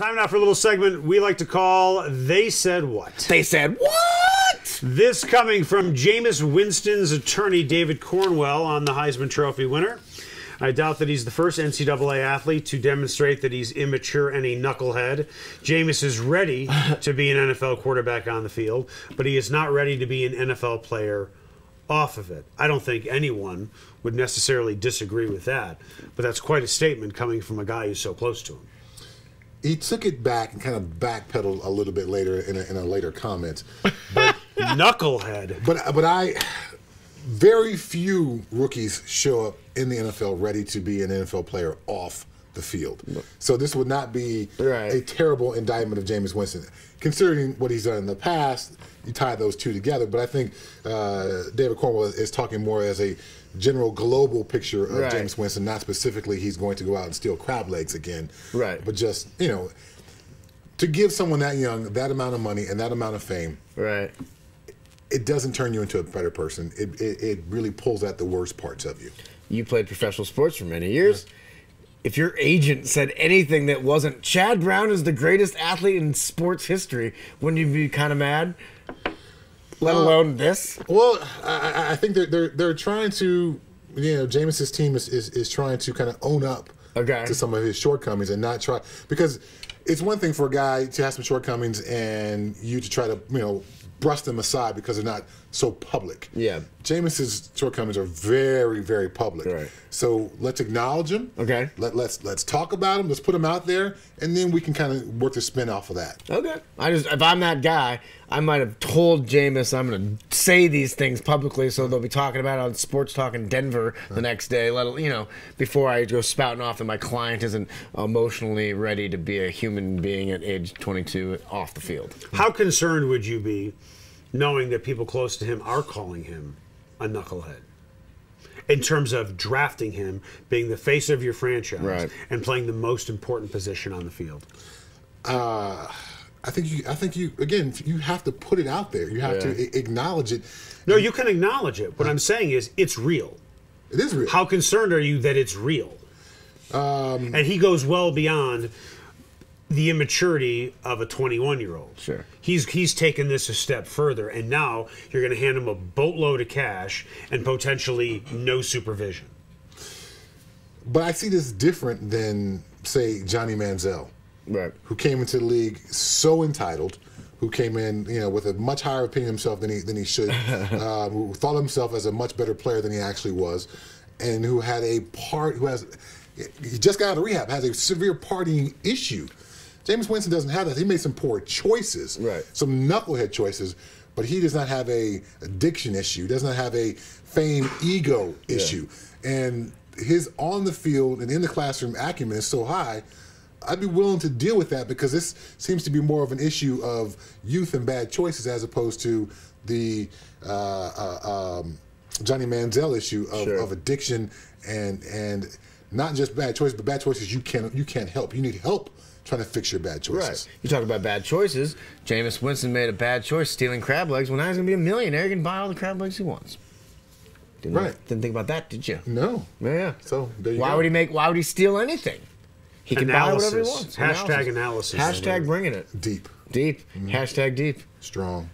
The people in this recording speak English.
Time now for a little segment we like to call They Said What? They said what? This coming from Jameis Winston's attorney, David Cornwell, on the Heisman Trophy winner. I doubt that he's the first NCAA athlete to demonstrate that he's immature and a knucklehead. Jameis is ready to be an NFL quarterback on the field, but he is not ready to be an NFL player off of it. I don't think anyone would necessarily disagree with that, but that's quite a statement coming from a guy who's so close to him. He took it back and kind of backpedaled a little bit later in a later comment. But knucklehead. But very few rookies show up in the NFL ready to be an NFL player off the field. So this would not be a terrible indictment of Jameis Winston. Considering what he's done in the past, you tie those two together. But I think David Cornwell is talking more as a general global picture of Jameis Winston, not specifically he's going to go out and steal crab legs again. Right. But just, you know, to give someone that young that amount of money and that amount of fame, it doesn't turn you into a better person. It really pulls out the worst parts of you. You played professional sports for many years. If your agent said anything that wasn't Chad Brown is the greatest athlete in sports history, wouldn't you be kind of mad? Let alone this? Well, I think they're trying to, you know, Jameis's team is trying to kind of own up to some of his shortcomings and not try, because it's one thing for a guy to have some shortcomings and you to try to, you know, brush them aside because they're not so public. Yeah. Jameis's shortcomings are very, very public. Right. So let's acknowledge them. Okay. Let's talk about them. Let's put them out there, and then we can kind of work the spin off of that. Okay. If I'm that guy, I might have told Jameis I'm going to say these things publicly, so they'll be talking about it on Sports Talk in Denver the next day. You know, before I go spouting off that my client isn't emotionally ready to be a human being at age 22 off the field. How concerned would you be knowing that people close to him are calling him a knucklehead in terms of drafting him, being the face of your franchise, and playing the most important position on the field? I think you again, you have to put it out there. You have to acknowledge it. No, you can acknowledge it. What I'm saying is it's real. It is real. How concerned are you that it's real? And he goes well beyond the immaturity of a 21-year-old. Sure. He's taken this a step further, and now you're going to hand him a boatload of cash and potentially no supervision. But I see this different than, say, Johnny Manziel, who came into the league so entitled, who came in, you know, with a much higher opinion of himself than he should, who thought of himself as a much better player than he actually was, and who had he just got out of rehab, has a severe partying issue. Jameis Winston doesn't have that. He made some poor choices, some knucklehead choices, but he does not have a addiction issue, does not have a fame ego issue. And his on the field and in the classroom acumen is so high, I'd be willing to deal with that because this seems to be more of an issue of youth and bad choices as opposed to the Johnny Manziel issue of addiction and not just bad choices, but bad choices you can't help. You need help trying to fix your bad choices. You talk about bad choices. Jameis Winston made a bad choice stealing crab legs. Well, now he's going to be a millionaire. He can buy all the crab legs he wants. Didn't think about that, did you? No. Yeah. So there you go. Why would he steal anything? He can buy whatever he wants. Hashtag analysis. Hashtag bringing it. Deep. Deep. Hashtag deep. Strong.